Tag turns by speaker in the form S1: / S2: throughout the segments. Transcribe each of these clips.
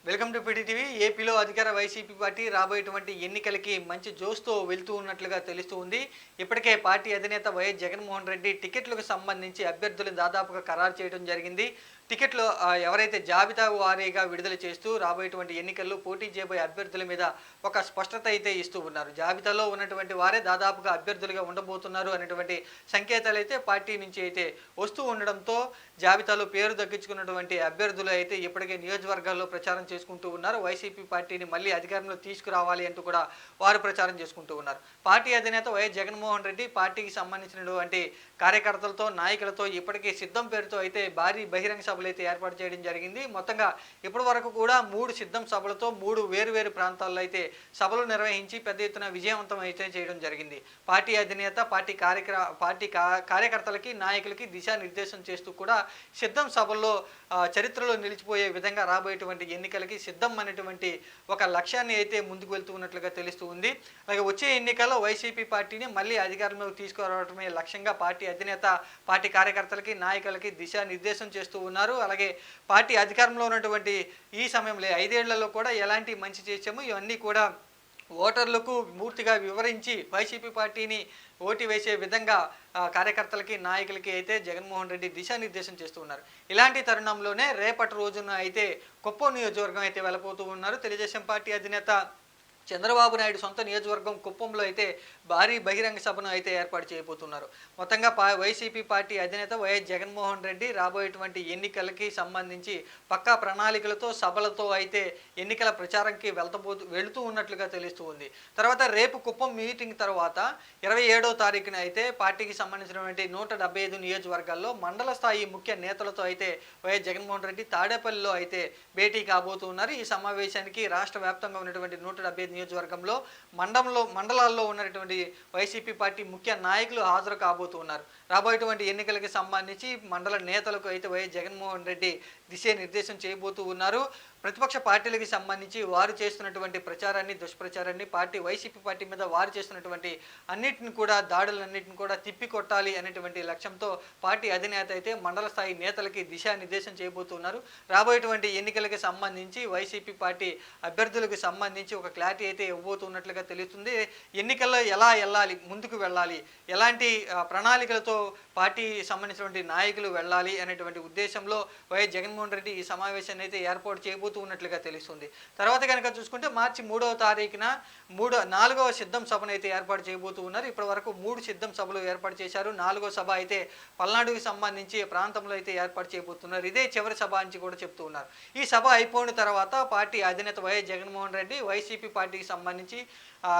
S1: Welcome to పీటీటీవీ. ఏపీలో అధికార YCP party రాబోయేటువంటి ఎన్నికలకి మంచి జోస్తో వెళ్తూ ఉన్నట్లుగా తెలుస్తూ ఉంది. ఇప్పటికే పార్టీ అధినేత వైఎస్ జగన్మోహన్ రెడ్డి టికెట్లకు సంబంధించి అభ్యర్థులను దాదాపుగా ఖరారు చేయడం జరిగింది. టికెట్లు ఎవరైతే జాబితా వారీగా విడుదల చేస్తూ రాబోయేటువంటి ఎన్నికల్లో పోటీ చేయబోయే అభ్యర్థుల మీద ఒక స్పష్టత అయితే ఇస్తూ ఉన్నారు. జాబితాలో ఉన్నటువంటి వారే దాదాపుగా అభ్యర్థులుగా ఉండబోతున్నారు అనేటువంటి సంకేతాలు అయితే పార్టీ నుంచి అయితే వస్తూ ఉండడంతో జాబితాలో పేరు దక్కించుకున్నటువంటి అభ్యర్థులు అయితే ఇప్పటికే నియోజకవర్గాల్లో ప్రచారం చేసుకుంటూ ఉన్నారు. వైసీపీ పార్టీని మళ్ళీ అధికారంలో తీసుకురావాలి అంటూ కూడా వారు ప్రచారం చేసుకుంటూ ఉన్నారు. పార్టీ అధినేత వైఎస్ జగన్మోహన్ రెడ్డి పార్టీకి సంబంధించినటువంటి కార్యకర్తలతో నాయకులతో ఇప్పటికే సిద్ధం పేరుతో అయితే భారీ బహిరంగ సభలు అయితే ఏర్పాటు చేయడం జరిగింది. మొత్తంగా ఇప్పటి వరకు కూడా 3 సిద్ధం సభలతో 3 వేరు ప్రాంతాల్లో అయితే సభలు నిర్వహించి పెద్ద ఎత్తున విజయవంతం అయితే చేయడం జరిగింది. పార్టీ అధినేత పార్టీ కార్యకర్తలకి నాయకులకి దిశానిర్దేశం చేస్తూ కూడా సిద్ధం సభల్లో చరిత్రలో నిలిచిపోయే విధంగా రాబోయేటువంటి ఎన్నికలకి సిద్ధం అనేటువంటి ఒక లక్ష్యాన్ని అయితే ముందుకు వెళ్తూ ఉన్నట్లుగా తెలుస్తూ ఉంది. అలాగే వచ్చే ఎన్నికల్లో వైసీపీ పార్టీని మళ్ళీ అధికారంలోకి తీసుకురావడమే లక్ష్యంగా పార్టీ అధినేత పార్టీ కార్యకర్తలకి నాయకులకి దిశానిర్దేశం చేస్తూ ఉన్నారు. అలాగే పార్టీ అధికారంలో ఉన్నటువంటి ఈ సమయంలో 5 ఏళ్లలో కూడా ఎలాంటి మంచి చేసామో ఇవన్నీ కూడా ఓటర్లకు పూర్తిగా వివరించి వైసీపీ పార్టీని ఓటు వేసే విధంగా కార్యకర్తలకి నాయకులకి అయితే జగన్మోహన్ రెడ్డి దిశానిర్దేశం చేస్తూ ఉన్నారు. ఇలాంటి తరుణంలోనే రేపటి రోజున అయితే కుప్పం నియోజకవర్గం అయితే వెళ్ళబోతూ ఉన్నారు. తెలుగుదేశం పార్టీ అధినేత చంద్రబాబు నాయుడు సొంత నియోజకవర్గం కుప్పంలో అయితే భారీ బహిరంగ సభను అయితే ఏర్పాటు చేయబోతున్నారు. మొత్తంగా వైసీపీ పార్టీ అధినేత వైఎస్ జగన్మోహన్ రెడ్డి రాబోయేటువంటి ఎన్నికలకి సంబంధించి పక్కా ప్రణాళికలతో సభలతో అయితే ఎన్నికల ప్రచారంకి వెళుతూ ఉన్నట్లుగా తెలుస్తూ ఉంది. తర్వాత రేపు కుప్పం మీటింగ్ తర్వాత 27వ తారీఖున అయితే పార్టీకి సంబంధించినటువంటి 175 నియోజకవర్గాల్లో మండల స్థాయి ముఖ్య నేతలతో అయితే వైఎస్ జగన్మోహన్ రెడ్డి తాడేపల్లిలో అయితే భేటీ కాబోతున్నారు. ఈ సమావేశానికి రాష్ట్ర వ్యాప్తంగా ఉన్నటువంటి 175 నియోజకవర్గంలో మండలాల్లో ఉన్నటువంటి వైసీపీ పార్టీ ముఖ్య నాయకులు హాజరు కాబోతున్నారు. రాబోయేటువంటి ఎన్నికలకు సంబంధించి మండల నేతలకు అయితే వైఎస్ జగన్మోహన్ రెడ్డి దిశానిర్దేశం చేయబోతూ ఉన్నారు. ప్రతిపక్ష పార్టీలకు సంబంధించి వారు చేస్తున్నటువంటి ప్రచారాన్ని దుష్ప్రచారాన్ని వైసీపీ పార్టీ మీద వారు చేస్తున్నటువంటి అన్నిటిని కూడా దాడులన్నింటిని కూడా తిప్పికొట్టాలి అనేటువంటి లక్ష్యంతో పార్టీ అధినేత అయితే మండల స్థాయి నేతలకి దిశానిర్దేశం చేయబోతున్నారు. రాబోయేటువంటి ఎన్నికలకు సంబంధించి వైసీపీ పార్టీ అభ్యర్థులకు సంబంధించి ఒక క్లారిటీ అయితే ఇవ్వబోతున్నట్లుగా తెలుస్తుంది. ఎన్నికల్లో ఎలా వెళ్ళాలి, ముందుకు వెళ్ళాలి, ఎలాంటి ప్రణాళికలతో పార్టీ సంబంధించినటువంటి నాయకులు వెళ్ళాలి అనేటువంటి ఉద్దేశంలో వైఎస్ జగన్మోహన్ రెడ్డి ఈ సమావేశాన్ని అయితే ఏర్పాటు చేయబోతూ ఉన్నట్లుగా తెలుస్తుంది. తర్వాత కనుక చూసుకుంటే మార్చి 3వ తారీఖున 4వ సిద్ధం సభను అయితే ఏర్పాటు చేయబోతూ ఉన్నారు. ఇప్పటి వరకు 3 సిద్ధం సభలు ఏర్పాటు చేశారు. 4వ సభ అయితే పల్నాడుకి సంబంధించి ప్రాంతంలో అయితే ఏర్పాటు చేయబోతున్నారు. ఇదే చివరి సభ అని కూడా చెప్తూ ఉన్నారు. ఈ సభ అయిపోయిన తర్వాత పార్టీ అధినేత వైఎస్ జగన్మోహన్ రెడ్డి వైసీపీ పార్టీకి సంబంధించి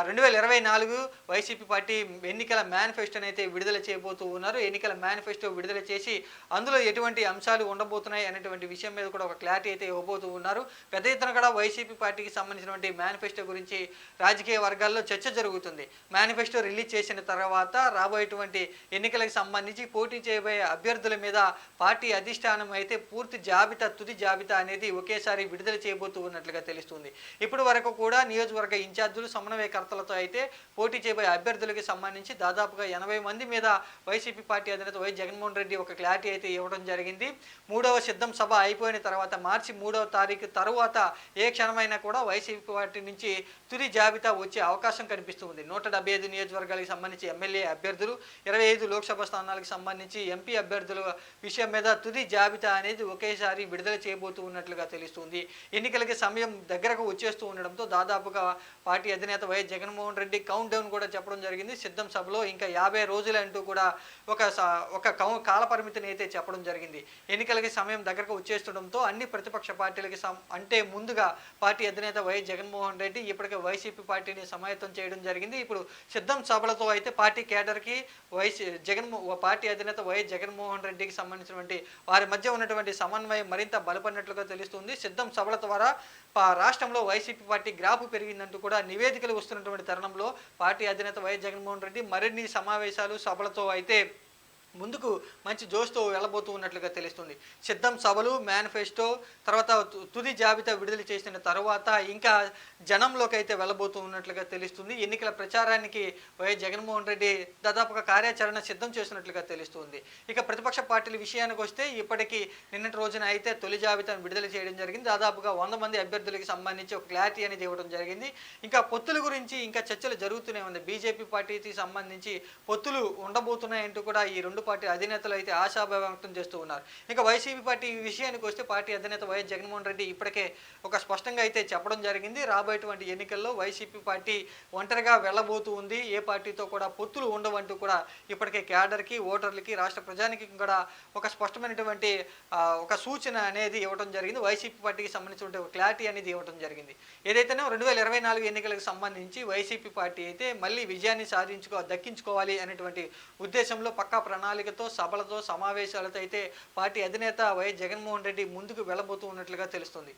S1: 2024 వైసీపీ పార్టీ ఎన్నికల మేనిఫెస్టోని అయితే విడుదల చేయబోతూ ఉన్నారు. ఎన్నికల మేనిఫెస్టో విడుదల చేసి అందులో ఎటువంటి అంశాలు ఉండబోతున్నాయి అనేటువంటి విషయం మీద కూడా ఒక క్లారిటీ అయితే ఇవ్వబోతూ ఉన్నారు. పెద్ద ఎత్తున కూడా వైసీపీ పార్టీకి సంబంధించినటువంటి మేనిఫెస్టో గురించి రాజకీయ వర్గాల్లో చర్చ జరుగుతుంది. మేనిఫెస్టో రిలీజ్ చేసిన తర్వాత రాబోయేటువంటి ఎన్నికలకు సంబంధించి పోటీ చేయబోయే అభ్యర్థుల మీద పార్టీ అధిష్టానం అయితే పూర్తి జాబితా, తుది జాబితా అనేది ఒకేసారి విడుదల చేయబోతూ ఉన్నట్లుగా తెలుస్తుంది. ఇప్పటి వరకు కూడా నియోజకవర్గ ఇన్ఛార్జీలు సమన్వయకర్తలతో అయితే పోటీ చేయబోయే అభ్యర్థులకి సంబంధించి దాదాపుగా 80 మంది మీద వైసీపీ పార్టీ అధినేత వైఎస్ జగన్మోహన్ రెడ్డి ఒక క్లారిటీ అయితే ఇవ్వడం జరిగింది. 3వ సిద్ధం సభ అయిపోయిన తర్వాత మార్చి 3వ తారీఖు తర్వాత ఏ క్షణమైనా కూడా వైసీపీ పార్టీ నుంచి తుది జాబితా వచ్చే అవకాశం కనిపిస్తుంది. 175 నియోజకవర్గాలకు సంబంధించి ఎమ్మెల్యే అభ్యర్థులు, 25 లోక్సభ స్థానాలకు సంబంధించి ఎంపీ అభ్యర్థుల విషయం మీద తుది జాబితా అనేది ఒకేసారి విడుదల చేయబోతూ ఉన్నట్లుగా తెలుస్తుంది. ఎన్నికలకి సమయం దగ్గరకు వచ్చేస్తూ ఉండడంతో దాదాపుగా పార్టీ అధినేత YS Jaganmohan Reddy count down కూడా చెప్పడం జరిగింది. సిద్ధం సభలో ఇంకా 50 రోజులు అంటూ కూడా ఒక కాల పరిమితిని అయితే చెప్పడం జరిగింది. ఎన్నికలకి సమయం దగ్గరకు వచ్చేస్తుండడంతో అన్ని ప్రతిపక్ష పార్టీలకి అంటే ముందుగా పార్టీ అధినేత వైఎస్ జగన్మోహన్ రెడ్డి ఇప్పటికే వైసీపీ పార్టీని సమాయత్తం చేయడం జరిగింది. ఇప్పుడు సిద్ధం సభలతో అయితే పార్టీ కేడర్కి పార్టీ అధినేత వైఎస్ జగన్మోహన్ రెడ్డికి సంబంధించినటువంటి వారి మధ్య ఉన్నటువంటి సమన్వయం మరింత బలపడినట్లుగా తెలుస్తుంది. సిద్ధం సభల ద్వారా రాష్ట్రంలో వైసీపీ పార్టీ గ్రాఫ్ పెరిగిందంటూ కూడా నివేదికలు వస్తున్నటువంటి తరుణంలో పార్టీ అధినేత వైఎస్ జగన్మోహన్ రెడ్డి మరిన్ని సమావేశాలు సభలతో అయితే ముందుకు మంచి జోష్‌తో వెళ్ళబోతూ ఉన్నట్లుగా తెలుస్తుంది. సిద్ధం సభలు, మేనిఫెస్టో తర్వాత తుది జాబితా విడుదల చేసిన తరువాత ఇంకా జనంలోకైతే వెళ్ళబోతూ ఉన్నట్లుగా తెలుస్తుంది. ఎన్నికల ప్రచారానికి వైఎస్ జగన్మోహన్ రెడ్డి దాదాపుగా కార్యాచరణ సిద్ధం చేస్తున్నట్లుగా తెలుస్తుంది. ఇక ప్రతిపక్ష పార్టీల విషయానికొస్తే ఇప్పటికి నిన్నటి రోజున అయితే తొలి జాబితాను విడుదల చేయడం జరిగింది. దాదాపుగా 100 మంది అభ్యర్థులకి సంబంధించి ఒక క్లారిటీ అనేది ఇవ్వడం జరిగింది. ఇంకా పొత్తుల గురించి ఇంకా చర్చలు జరుగుతూనే ఉంది. బీజేపీ పార్టీకి సంబంధించి పొత్తులు ఉండబోతున్నాయంటూ కూడా ఈ 2 పార్టీ అధినేతలు అయితే ఆశాభావం వ్యక్తం చేస్తూ ఉన్నారు. ఇక వైసీపీ పార్టీ విషయానికి వస్తే పార్టీ అధినేత వైఎస్ జగన్మోహన్ రెడ్డి ఇప్పటికే ఒక స్పష్టంగా అయితే చెప్పడం జరిగింది. రాబోయేటువంటి ఎన్నికల్లో వైసీపీ పార్టీ ఒంటరిగా వెళ్ళబోతూ ఉంది. ఏ పార్టీతో కూడా పొత్తులు ఉండవంటూ కూడా ఇప్పటికే క్యాడర్‌కి, ఓటర్లకి, రాష్ట్ర ప్రజానీకం కూడా ఒక స్పష్టమైనటువంటి ఒక సూచన అనేది ఇవ్వడం జరిగింది. వైసీపీ పార్టీకి సంబంధించినటువంటి ఒక క్లారిటీ అనేది ఇవ్వడం జరిగింది. ఏదైతేనో 2024 ఎన్నికలకు సంబంధించి వైసీపీ పార్టీ అయితే మళ్ళీ విజయాన్ని దక్కించుకోవాలి అనేటువంటి ఉద్దేశంలో పక్కా ప్రణాళికతో, సభలతో, సమావేశాలతో అయితే పార్టీ అధినేత వైఎస్ జగన్మోహన్ రెడ్డి ముందుకు వెళ్ళబోతూ ఉన్నట్లుగా తెలుస్తుంది.